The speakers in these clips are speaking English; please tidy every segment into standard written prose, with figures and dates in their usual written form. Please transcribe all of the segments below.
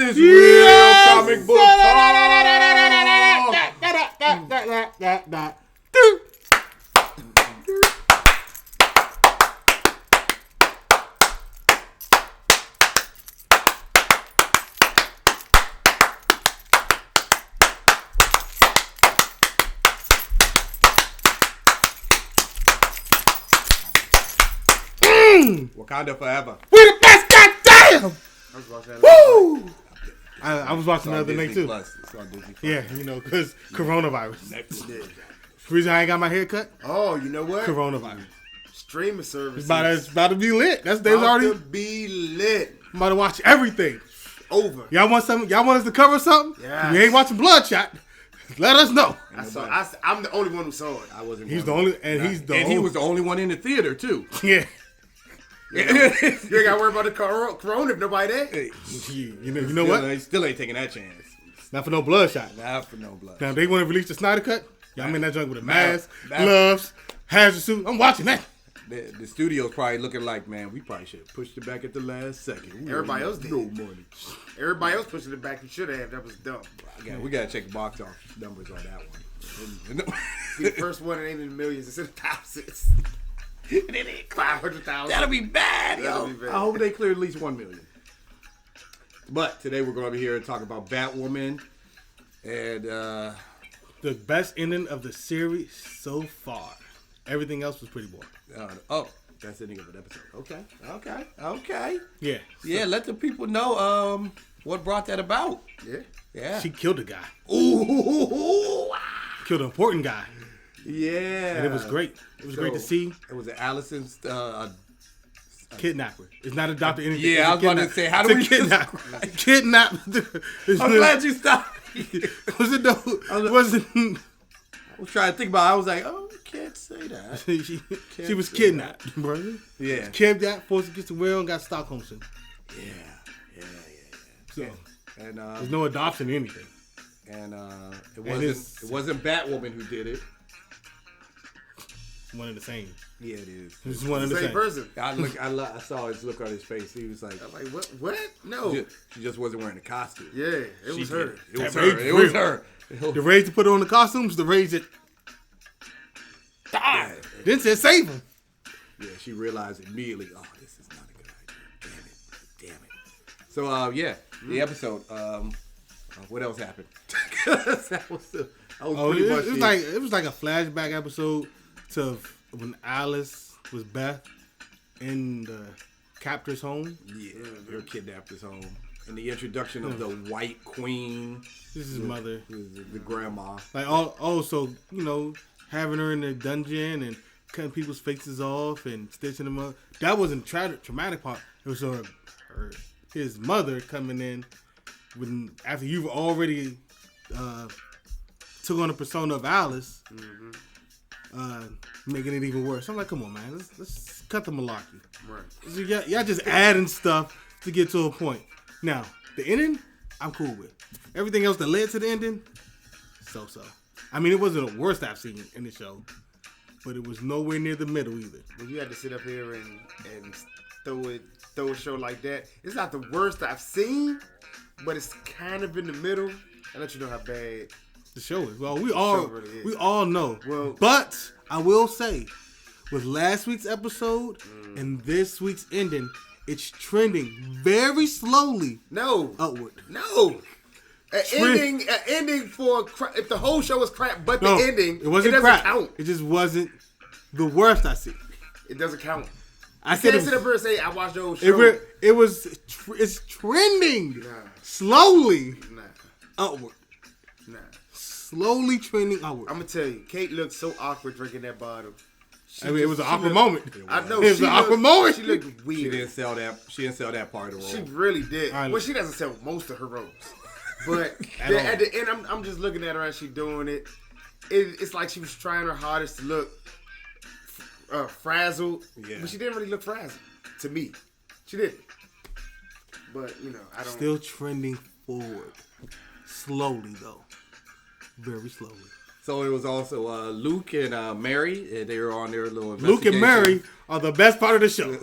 is real comic book talk. Wakanda forever. We the best, goddamn! Woo! I was watching the other night too. Yeah, you know, because coronavirus. The reason I ain't got my hair cut? Oh, you know what? Coronavirus. Streaming service. It's about to be lit. They was already to be lit. I'm about to watch everything. Over. Y'all want something? Y'all want us to cover something? Yeah. You ain't watching Bloodshot. Let us know. I'm the only one who saw it. I wasn't. He's the only, and he was the only one in the theater too. Yeah. You ain't got to worry about the corona if nobody there. Hey, you know what? He still ain't taking that chance. Not for no Bloodshot. Not for no blood. Now, if they want to release the Snyder Cut, y'all in that joint with a mask, gloves, hazard suit. I'm watching that. The studio's probably looking like, man, we probably should have pushed it back at the last second. Everybody else did. No money. Everybody else pushing it back. You should have. That was dumb. We got to check the box office numbers on that one. The first one, it ain't in the millions. It's in the thousands. 500,000. That'll be bad, yo. Be bad. I hope they clear at least 1 million. But today we're going to be here and talk about Batwoman and the best ending of the series so far. Everything else was pretty boring. That's the ending of an episode. Okay. Yeah. Yeah, let the people know what brought that about. Yeah. She killed a guy. Ooh. Killed an important guy. Yeah. And it was great. It was great to see. It was Allison's kidnapper. It's not adopted anything. Yeah, I was about to say, how do we kidnap? I'm glad you stopped. Was it though? I was trying to think about it. I was like, oh, you can't say that. she was kidnapped, brother. Yeah. Kidnapped, forced to get to Will and got Stockholm syndrome. Yeah. So, and there's no adoption or anything. And it wasn't Batwoman who did it. One and the same. Yeah, it is. It's one and the same person. I saw his look on his face. He was like, I'm like, what? No. She just wasn't wearing a costume. Yeah, it was her. It was her. The rage to put on the costumes, the rage that died. Then said save him. Yeah, she realized immediately, oh, this is not a good idea. Damn it. So, the episode. What else happened? that was pretty much it was like a flashback episode to when Alice was Beth in the captor's home. Yeah, her kidnapper's home. And the introduction of the White Queen. This is mother. The grandma. Like, also, having her in the dungeon and cutting people's faces off and stitching them up. That wasn't the traumatic part. It was his mother coming in after you've already took on the persona of Alice, making it even worse. I'm like, come on, man. Let's cut the malarkey. Right. Y'all just adding stuff to get to a point. Now, the ending, I'm cool with. Everything else that led to the ending, so. I mean, it wasn't the worst I've seen in the show, but it was nowhere near the middle either. When you had to sit up here and throw a show like that, it's not the worst I've seen, but it's kind of in the middle. I'll let you know how bad the show is. Well, we all know. Well, but I will say, with last week's episode and this week's ending, it's trending very slowly. Upward. No. An ending for if the whole show was crap, but the ending, it doesn't crap. Count. It just wasn't the worst I see. It doesn't count. I can't sit up here and say I watched the whole show. It's trending slowly upward. Slowly trending upward. I'm gonna tell you, Kate looked so awkward drinking that bottle. It was an awkward moment. I know. It was an awkward moment. She looked weird. She didn't sell that part of the role. She really did. Well, she doesn't sell most of her roles. But at the end, I'm just looking at her as she's doing it. It's like she was trying her hardest to look frazzled. Yeah. But she didn't really look frazzled to me. She didn't. But, I don't... Still trending forward. Slowly, though. Very slowly. So it was also Luke and Mary. They were on their little investigation. Luke and Mary are the best part of the show.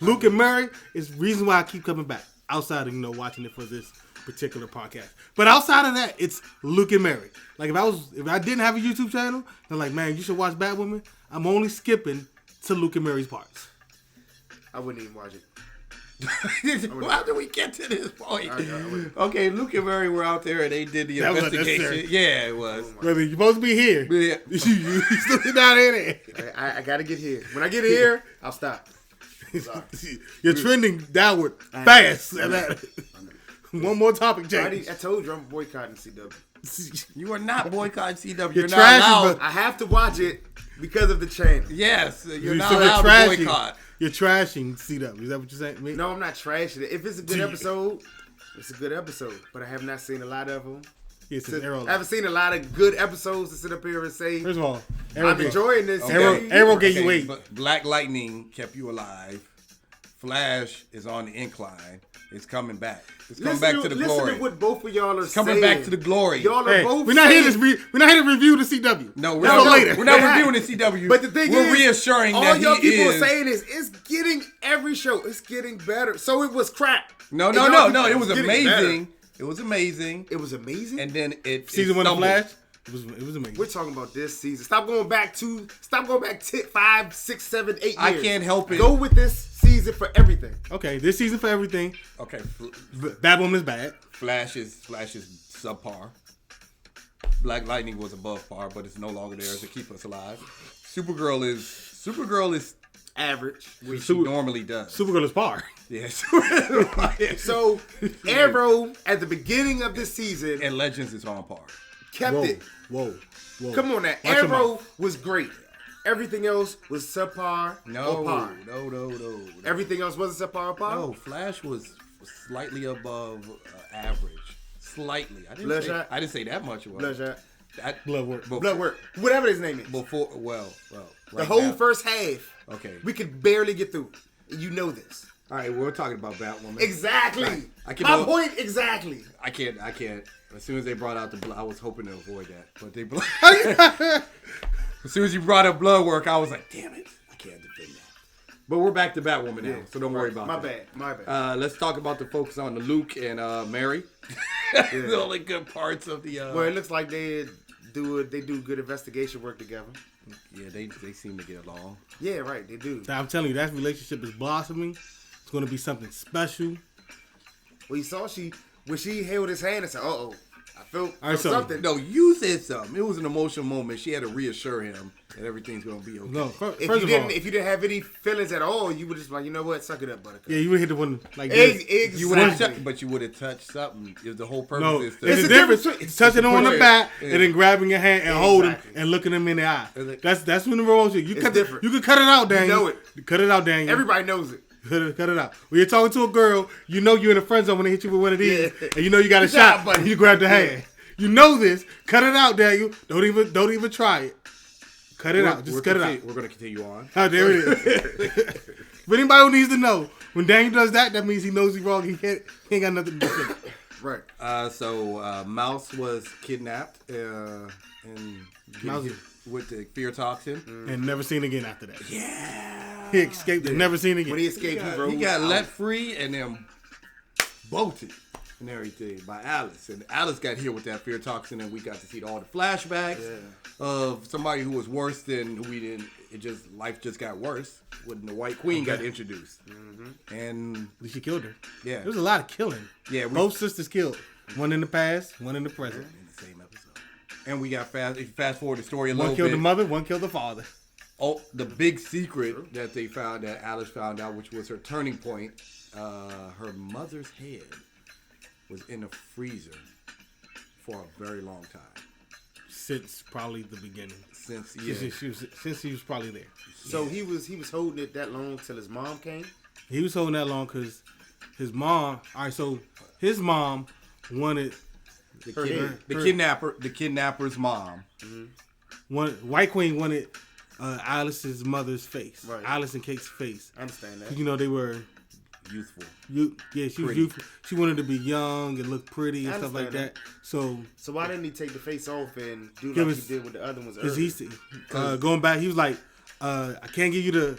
Luke and Mary is the reason why I keep coming back. outside of watching it for this particular podcast. But outside of that, it's Luke and Mary. Like if I didn't have a YouTube channel, they're like, man, you should watch Batwoman. I'm only skipping to Luke and Mary's parts. I wouldn't even watch it. How did we get to this point? Okay, Luke and Mary were out there and they did the investigation. Yeah, it was. Brother, you're supposed to be here. Yeah. you still down there. I gotta get here. When I get here, I'll stop. You're trending downward fast. One more topic change. I told you I'm boycotting CW. You are not boycotting CW. You're You're not allowed. I have to watch it because of the channel. Yes, you're not So allowed to boycott. You're trashing CW. Is that what you're saying? No, I'm not trashing it. If it's a good episode, it's a good episode. But I have not seen a lot of them. Yes, I haven't seen a lot of good episodes to sit up here and say, first of all, I'm enjoying this. Arrow gave you weight. But Black Lightning kept you alive. Flash is on the incline. It's coming back. It's coming back to the glory. Listen to what both of y'all are saying. Coming back to the glory. Y'all are both we're not here to review the CW. No, we're not reviewing the CW. But the thing we're is, reassuring all that y'all he people is. are saying is, it's getting every show. It's getting better. So it was crap. No. It was amazing. It was amazing. It was amazing. And then season 1 of Flash. It was amazing. We're talking about this season. Stop going back 5, 6, 7, 8 years. I can't help it. Go with this season for everything. Okay, this season for everything. Okay. Batwoman is bad. Flash is subpar. Black Lightning was above par, but it's no longer there to keep us alive. Supergirl is Average. what she normally does. Supergirl is par. Yes. So Arrow at the beginning of this season And Legends is on par. kept it. Whoa. Come on now. Watch your Arrow mouth. was great. Everything else was subpar or par. No. Everything else wasn't subpar or par? No, Flash was slightly above average. Slightly. I Bloodshot? didn't say that much. Bloodshot. Bloodwork. Bloodwork. Whatever his name is. Before, well. The whole first half. Okay. We could barely get through. You know this. All right, we're talking about Batwoman. Exactly. Right. My point exactly. I can't. As soon as they brought out the blood, I was hoping to avoid that. But they as soon as you brought up blood work, I was like, damn it. I can't defend that. But we're back to Batwoman now, so don't worry about that. My bad. Let's talk about the focus on the Luke and Mary. The only good parts of the... Well, it looks like they do good investigation work together. Yeah, they seem to get along. Yeah, right. They do. I'm telling you, that relationship is blossoming. It's going to be something special. Well, you saw when she held his hand and said, "Uh-oh, I felt right, so- something." No, you said something. It was an emotional moment. She had to reassure him that everything's going to be okay. No, first If of you all, didn't have any feelings at all, you would just like, you know what, suck it up, buttercup. yeah, you would hit the one like this. Exactly. You would have, but you would have touched something. If the whole purpose No, is to. there's It's a a difference. difference. It's touching him on the back and then grabbing your hand and holding Exactly. and looking him in the eye. Like- That's when the role shit. You It's cut different. You can cut it out, Daniel. know it. Cut it out, Daniel. Everybody knows it. Cut it out. When you're talking to a girl, you know you're in a friend zone when they hit you with one of these, Yeah. and you know you got a Good job, shot, buddy. and you grab the hand. You know this. Cut it out, Daniel. Don't even try it. Cut it out. Just cut it out. We're going to continue on. Oh, there it is. But anybody who needs to know, when Daniel does that, that means he knows he's wrong. He ain't got nothing to do. Right. So Mouse was kidnapped and Mouse- with the fear toxin. And never seen again after that. Yeah. He escaped and never seen again. When he escaped, He got let free and then bolted and everything by Alice. And Alice got hit with that fear toxin, and we got to see all the flashbacks of somebody who was worse than who we didn't. Life just got worse when the White Queen got introduced. Mm-hmm. And She killed her. yeah, There was a lot of killing. Yeah, Both sisters killed. One in the past, one in the present. in the same episode. And we got fast forward the story a One little killed bit. the mother, one killed the father. Oh, the big secret that they found, that Alice found out, which was her turning point. Her mother's head was in a freezer for a very long time. Since probably the beginning. Since Since he was probably there. So he was holding it that long till his mom came. He was holding that long because his mom. All right, so his mom wanted the kidnapper's mom. White Queen wanted Alice's mother's face. Right. Alice and Kate's face. I understand that. You know they were. Youthful. She was Pretty. youthful. She wanted to be young and look pretty and I stuff like understand that. So why didn't he take the face off and do Give like us- he did with the other ones because earlier? he's going back, he was like, I can't give you the.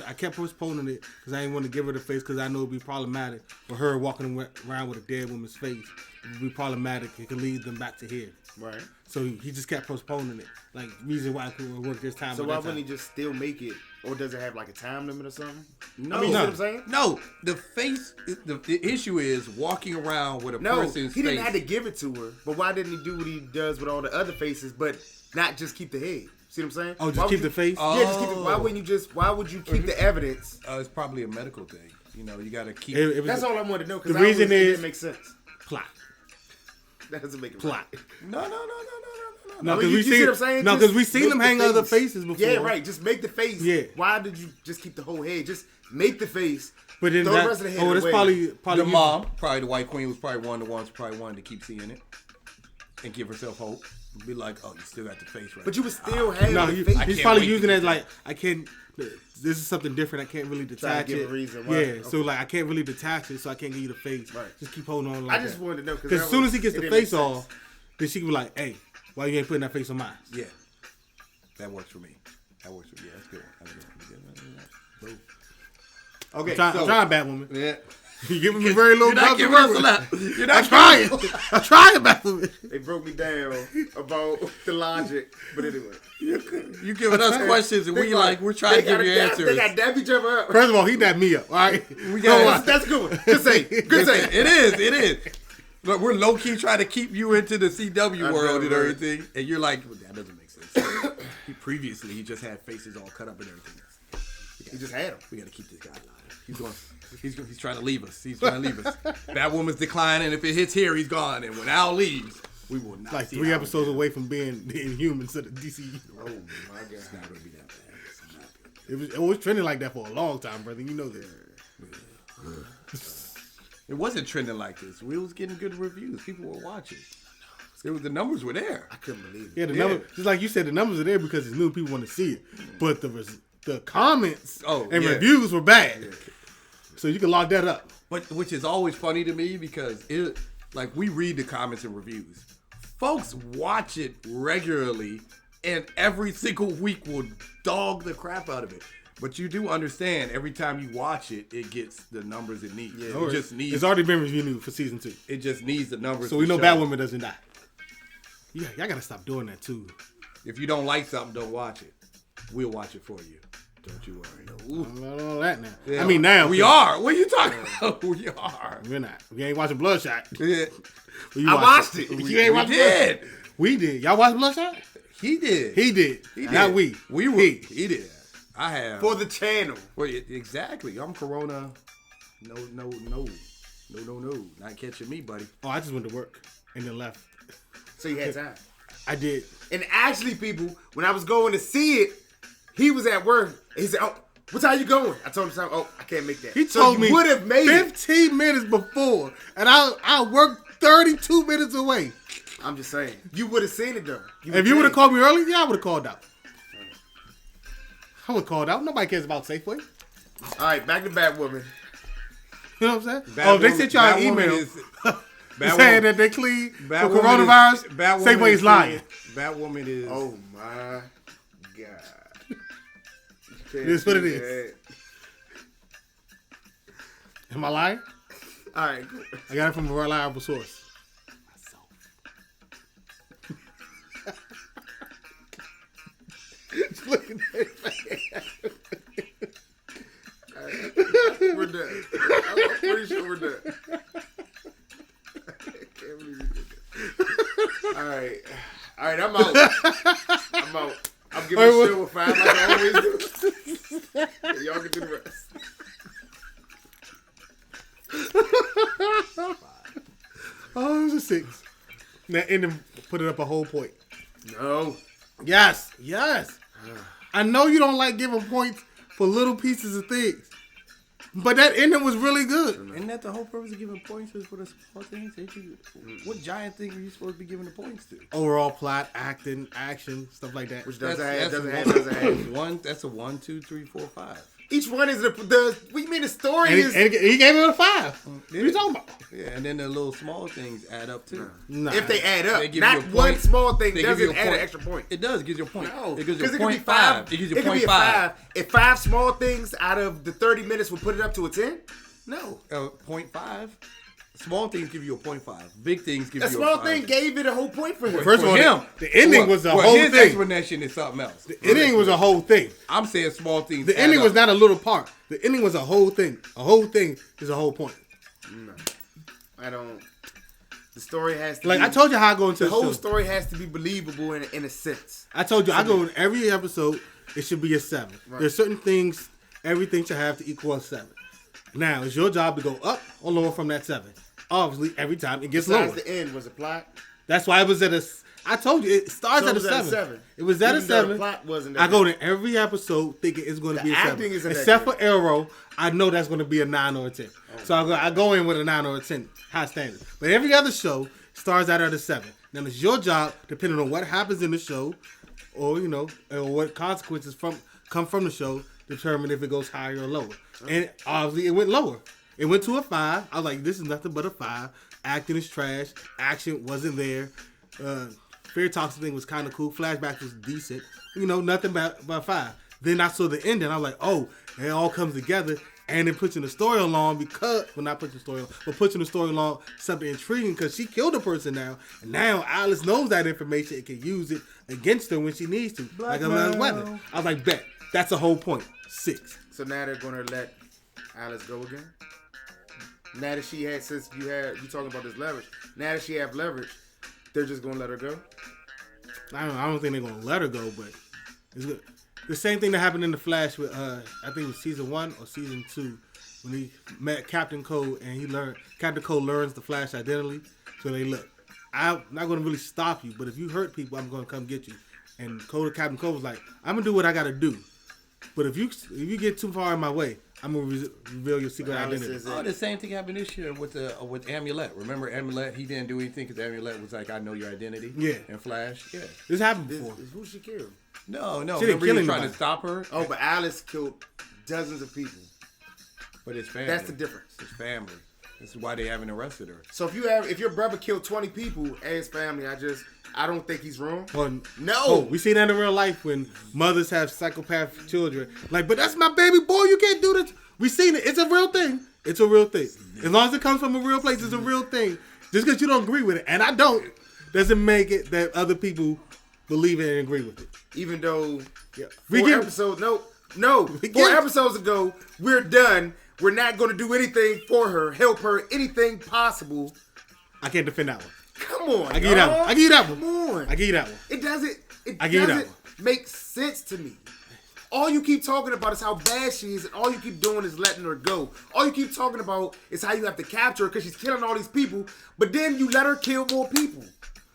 I kept postponing it because I didn't want to give her the face because I know it'd be problematic for her walking around with a dead woman's face. It'd be problematic. It could lead them back to here. Right. So he just kept postponing it. Like, reason why it couldn't work this time. So why wouldn't he just still make it? Or does it have like a time limit or something? No, I mean, you see what I'm saying? No, the face. The issue is walking around with a person's he didn't face. have to give it to her. But why didn't he do what he does with all the other faces, but not just keep the head? See what I'm saying? Oh, just keep the face? Yeah, just keep it. Why would you keep the evidence? It's probably a medical thing. You know, you got to keep. That's all I wanted to know. Because the reason it didn't make sense. Plot. That doesn't make it Plot. right. No, because you see what I'm saying? No, because we seen them hang the other face. faces before. Yeah, right. Just make the face. Yeah. Why did you just keep the whole head? Just make the face. But then throw the rest of the head that's away. probably The mom, probably the White Queen, was probably one of the ones probably wanted to keep seeing it and give herself hope. Be like, oh, you still got the face right. But you would still have the face. He's probably using it like, I can't. This is something different. I can't really detach give it. a reason why. Yeah, Okay. so like I can't really detach it, so I can't give you the face. Right. Just keep holding on. Like I just wanted to know because as soon as he gets it the didn't make face sense. off, then she can be like, "Hey, why you ain't putting that face on mine?" Yeah, that works for me. That works for me. Yeah, that's good. That's good. Okay, I'm trying, Batwoman. Yeah. You giving me very little. You're not giving us a lot. You're not trying. I'm trying, Batwoman. They broke me down about the logic, but anyway. You giving us questions and we're trying to give you answers. They got dapped each other up. First of all, he dapped me up. All right, That's good one. Good say. Good say. It is. Look, we're low key trying to keep you into the CW world and everything, and you're like, well, that doesn't make sense. He just had faces all cut up and everything. He just had them. We got to keep this guy alive. He's trying to leave us. Batwoman's declining. If it hits here, he's gone. And when Al leaves, we will not like see 3 Al episodes again. away from being the Inhumans to the DC. Oh my God. It's not going to be that bad. It was trending like that for a long time, brother. You know this. It wasn't trending like this. We was getting good reviews. People were watching. The numbers were there. I couldn't believe it. Yeah, the numbers, just like you said, the numbers are there because it's new. People want to see it, but the comments and reviews were bad. Yeah. So you can lock that up. But which is always funny to me because we read the comments and reviews. Folks watch it regularly and every single week will dog the crap out of it. But you do understand every time you watch it, it gets the numbers it needs. Yeah, it's already been reviewed for season 2. It just needs the numbers. So we know Batwoman doesn't die. Yeah, y'all gotta stop doing that too. If you don't like something, don't watch it. We'll watch it for you. Don't you worry. Not all that now. Yeah. I mean, now we are. What are you talking about? We are. We're not. We ain't watching Bloodshot. Yeah. I watched it. You ain't watching did. Bloodshot? We did. Y'all watch Bloodshot? He did. He did. Not we. We were. He did. I have. For the channel. Well, exactly. I'm Corona. No. Not catching me, buddy. Oh, I just went to work and then left. So you had time. I did. And actually, people, when I was going to see it, he was at work. He said, "Oh, what time you going?" I told him, "Oh, I can't make that." He told me would have made 15 minutes before, and I worked 32 minutes away. I'm just saying, you would have seen it though. If you would have called me early, yeah, I would have called out. I would have called out. Nobody cares about Safeway. All right, back to Batwoman. You know what I'm saying? They sent y'all an email saying that they clean for coronavirus. Safeway is lying. Batwoman is. Oh my God. It is what it is. Am I lying? All right, cool. I got it from a reliable source. Look at that. We're done. I'm pretty sure we're done. I can't believe you did that. All right, I'm out. I'm giving the show a 5 like I always do. Y'all can do the rest. Oh, it was a 6. Now, and then put it up a whole point. No. Yes. I know you don't like giving points for little pieces of things, but that ending was really good. Isn't that the whole purpose of giving points is for the small things? What giant thing are you supposed to be giving the points to? Overall plot, acting, action, stuff like that. Which doesn't That's have. one. That's a 1, 2, 3, 4, 5. Each one is the what you mean the story And is. he gave it a 5. What are you talking about? Yeah, and then the little small things add up too. Nah. If they add up, They give not you a one point. small thing They give you doesn't a add an point. extra point. It does gives you a point. No, It gives you a could point be 5. It gives you It could be point a 5. If 5 small things out of the 30 minutes will put it up to a 10, no. 0.5. Small things give you a 0.5. Big things give A you a small 5. thing gave it a whole point for him. First of all, him, the ending was a whole his thing. explanation is something else. The ending was a whole thing. I'm saying small things. The add ending up. was not a little part. The ending was a whole thing. A whole thing is a whole point. No, I don't. The story has to Like be, I told you how I go into the the whole show. story has to be believable in a sense. I told you I go in every episode. It should be a 7. Right. There's certain things. Everything should have to equal a 7. Now it's your job to go up or lower from that 7. Obviously, every time it gets Besides lower. the end, was a plot. That's why it was at a. I told you it starts So at it a was 7. It was at a Even though the 7. plot wasn't. I go to every episode thinking it's going to The be a 7. acting isn't that Except good. for Arrow, I know that's going to be a 9 or a 10. So I go in with a 9 or a 10, high standard. But every other show starts out at a 7. Now it's your job, depending on what happens in the show, or or what consequences come from the show, determine if it goes higher or lower. And obviously, it went lower. It went to a 5. I was like, this is nothing but a 5. Acting is trash. Action wasn't there. Fear Toxic thing was kind of cool. Flashback was decent. Nothing but 5. Then I saw the ending. I was like, oh, it all comes together. And then pushing the story along not pushing the story along, but pushing the story along something intriguing because she killed a person now. And now Alice knows that information and can use it against her when she needs to. Like a weapon. I was like, bet. That's the whole point. 6. So now they're gonna let Alice go again. Now that she had, since you talking about this leverage. Now that she have leverage, they're just gonna let her go. I don't think they're gonna let her go, but it's good. The same thing that happened in the Flash with I think it was season 1 or season 2 when he met Captain Cole and Captain Cole learns the Flash identity. So they look, I'm not gonna really stop you, but if you hurt people, I'm gonna come get you. And Captain Cole was like, I'm gonna do what I gotta do, but if you get too far in my way, I'm gonna reveal your secret identity. The same thing happened this year with Amulet. Remember Amulet? He didn't do anything because Amulet was like, I know your identity. Yeah. And Flash. Yeah. This happened before. Who she killed? No. She didn't Remember kill he was trying anybody. to stop her? Oh, but Alice killed dozens of people. But it's family. That's the difference. It's family. This is why they haven't arrested her. So if your brother killed 20 people and his family, I don't think he's wrong. Well, No. we see that in real life when mothers have psychopath children. Like, but that's my baby boy. You can't do this. We seen it. It's a real thing. It's a real thing. As long as it comes from a real place, it's a real thing. Just because you don't agree with it, and I don't, doesn't make it that other people believe it and agree with it. Even though We 4 get- episodes, no, 4 episodes ago, we're done. We're not going to do anything for her, help her, anything possible. I can't defend that one. Come on, I give you that one. I give you that one. Come on. I give you that one. It doesn't I give you that one. make sense to me. All you keep talking about is how bad she is, and all you keep doing is letting her go. All you keep talking about is how you have to capture her because she's killing all these people, but then you let her kill more people.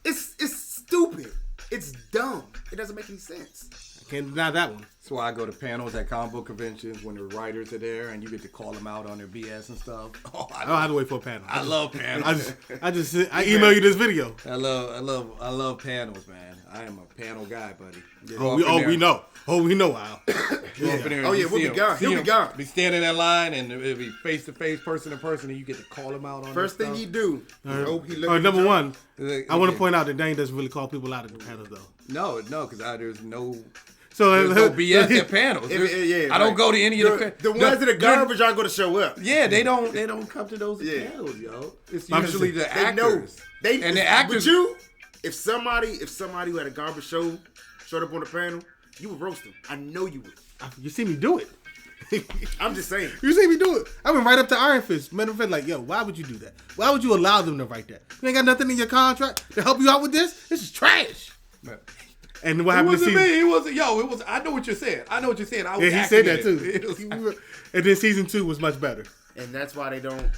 It's stupid. It's dumb. It doesn't make any sense. I can't deny that one. That's why I go to panels at comic book conventions when the writers are there and you get to call them out on their BS and stuff. Oh, I don't have to wait for a panel. I love panels. I email you this video. I love panels, man. I am a panel guy, buddy. We know. Oh, we know, Al. Oh, yeah, we'll be gone. He'll be gone. Be standing in line and it'll be face to face, person to person, and you get to call them out on First their thing stuff. you do. All right, number one, I want to point out that Dane doesn't really call people out at the panels, though. No, because there's no So no BS at panels. I don't go to any of the ones that are garbage aren't going to show up. Yeah, they don't come to those panels, yo. It's usually the actors. And the actors. But you, if somebody who had a garbage show showed up on the panel, you would roast them. I know you would. You see me do it. I'm just saying. You see me do it. I went right up to Iron Fist. Matter of fact, like, yo, why would you do that? Why would you allow them to write that? You ain't got nothing in your contract to help you out with this? This is trash. And what happened to season? It wasn't. Yo, it was. I know what you're saying. I was Yeah, he said that too. And then season 2 was much better. And that's why they don't.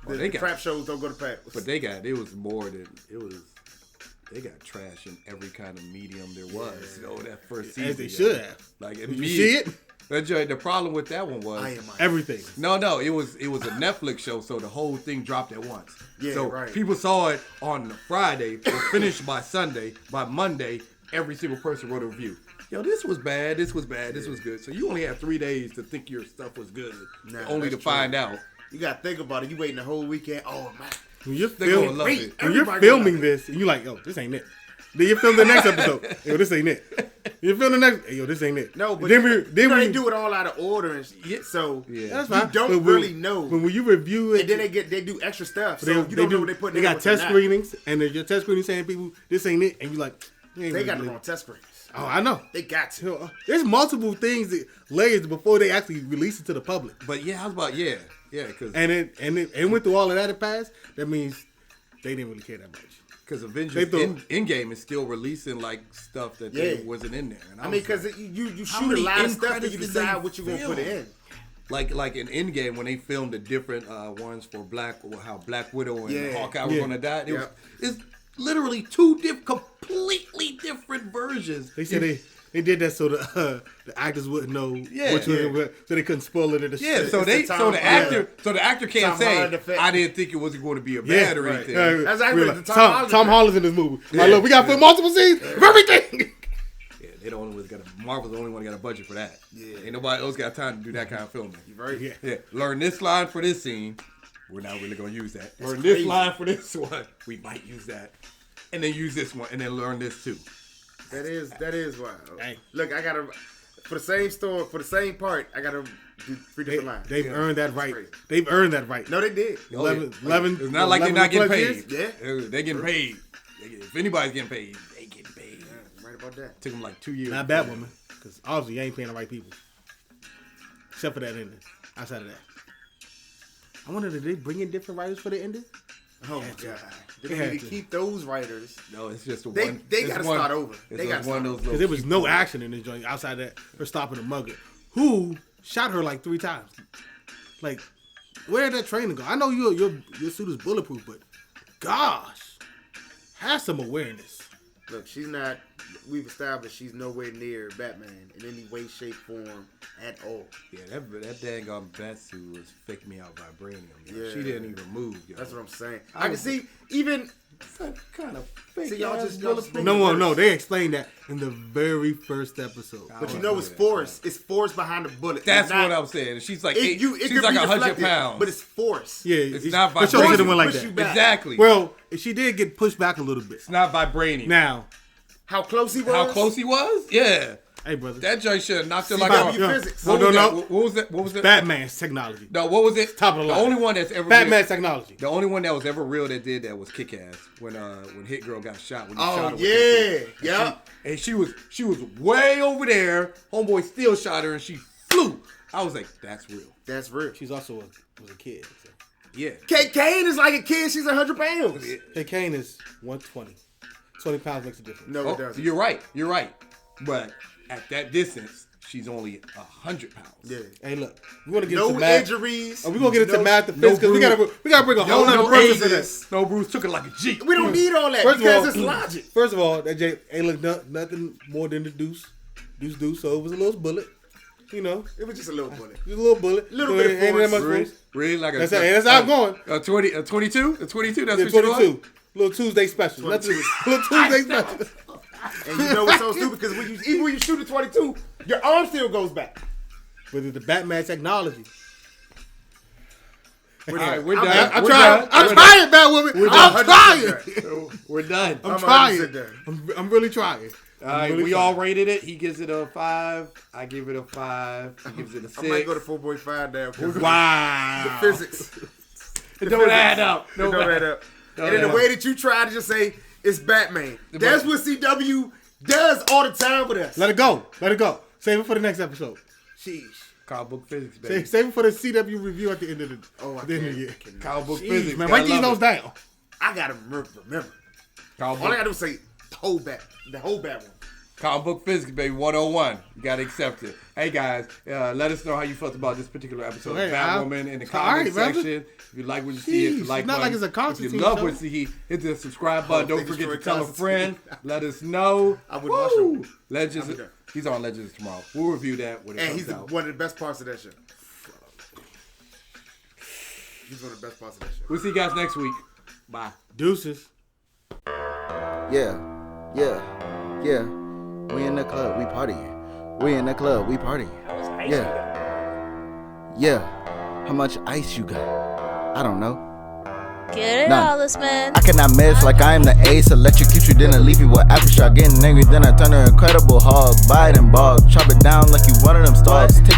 They got crap shows don't go to panels. But it was more than it was. They got trash in every kind of medium there was. You know, that first season. As they should have. Like, did you see it? The problem with that one was everything. No, it was a Netflix show, so the whole thing dropped at once. Yeah, so right. people saw it on Friday, was finished by Sunday. By Monday, every single person wrote a review. yo, this was bad, this was bad, this was good. So you only had 3 days to think your stuff was good, only to find out. You gotta think about it. You waiting the whole weekend. Oh man, When you're, When you're filming this, and you're like, yo, this ain't it. Then you film the next episode. Yo, this ain't it. You film the next. Yo, this ain't it. No, but then they do it all out of order, and so that's you fine. don't really know. When you review it, and then they do extra stuff. So they, you don't know what they put. They got test screenings, and your test screening saying people this ain't it, and you like they got the wrong test screens. Oh, I know. They got to. There's multiple things layers before they actually release it to the public. But yeah, I was about because and it went through all of that. It passed. That means they didn't really care that much. Because Avengers Endgame is still releasing like stuff that wasn't in there. And I mean, because you shoot a lot of stuff and you decide what you're gonna put in. Like in Endgame when they filmed the different ones for how Black Widow and Hawkeye were gonna die. It's literally two completely different versions. They said they did that so the actors wouldn't know which one, so they couldn't spoil it in the shit. So the actor can't say I didn't think it was going to be a bad or anything. That's actually Tom Holland's in this movie. Like, look, we got to put multiple scenes of everything. Yeah, they the only ones Marvel's the only one that got a budget for that. Yeah, ain't nobody else got time to do that kind of filming. Right? Yeah. Learn this line for this scene. We're not really gonna use that. Learn this line for this one. We might use that, and then use this one, and then learn this too. That is wild. Dang. Look, I gotta for the same store for the same part. I gotta do 3 different lines. They've earned that right. They've earned that right. No, they did. 11 it's not like they're not getting paid. Years? Yeah, they're getting paid. If anybody's getting paid, they getting paid. Yeah, right about that. Took them like 2 years. Not Batwoman, because obviously you ain't paying the right people, except for that ending. Outside of that, I wonder, did they bring in different writers for the ending? Oh my god! They need to keep those writers. No, it's just one. They got to start over. They got one of those because there was no action in this joint outside that her stopping a mugger who shot her like 3 times. Like, where did that training go? I know your suit is bulletproof, but gosh, have some awareness. Look, she's not. We've established she's nowhere near Batman in any way, shape, form at all. Yeah, that daggone Batsuit was fake me out vibranium. Yeah. She didn't even move. Yo. That's what I'm saying. I can see even some kind of fake. See, y'all just no. They explained that in the very first episode. But you know it's force. It's force behind the bullet. That's what I'm saying. She's like she's like 100 pounds. But it's force. Yeah, it's not vibranium. It didn't like that. Exactly. Well, she did get pushed back a little bit. It's not vibranium. Now, how close he was? Yeah. Hey, brother. That joint should have knocked her like out. Physics. What was it? Batman's technology. No, what was it? Top of the line. The only one that's ever Batman's technology. The only one that was ever real that did that was Kick-Ass when Hit Girl got shot. When he shot her yeah. She was way over there. Homeboy still shot her and she flew. I was like, that's real. That's real. She's also was a kid. So. Yeah. Kane is like a kid. She's 100 pounds. Kane is 120. 20 pounds makes a difference. No, it doesn't. You're right. But at that distance, she's only 100 pounds. Yeah. Hey, look, we want to get no into math. Injuries. We're gonna get into math and physics because we gotta bring a whole other person to this. No, Bruce took it like a G. We don't need all that because it's logic. First of all, that ain't look nothing more than the deuce. So it was a little bullet. You know, it was just a little bullet. Just a little bullet. Little bit of force. Really? Like that's how I'm going. A 22? A 22? That's what you 22. Little Tuesday special. Little Tuesday special. And you know what's so stupid? Because even when you shoot a 22, your arm still goes back. But it's the Batman technology. All right, we're done. I'm trying, Batwoman. I'm trying. We're done. I'm trying. I'm really trying. All right, we all rated it. He gives it a 5. I give it a 5. He gives it a 6. I might go to 4.5 now. Wow. The physics. It don't add up. Don't add up. And in the way that you try to just say it's Batman, that's what CW does all the time with us. Let it go. Save it for the next episode. Sheesh. Comic book physics, baby. Save it for the CW review at the end of the year. Comic book physics, man. Write these notes down. I gotta remember. All I gotta do is say the whole Batman. Comic book physics, baby, 101. You gotta accept it. Hey guys, let us know how you felt about this particular episode of Batwoman in the comment section. If you like what you see, hit the like button. Like it's a concert. If you love what you see, hit the subscribe button. Don't forget to tell a friend. Let us know. I would watch him. Legends. He's on Legends tomorrow. We'll review that when it comes out. And he's one of the best parts of that show. He's one of the best parts of that show. We'll see you guys next week. Bye. Deuces. Yeah. We in the club, we partying. We in the club, we partying. Yeah. How much ice you got? I don't know. Get it, None. Hollis, man. I cannot miss like I am the ace. Electrocute you, then I leave you with aftershock. Getting angry, then I turn her Incredible Hulk. Bite and bog. Chop it down like you one of them stars.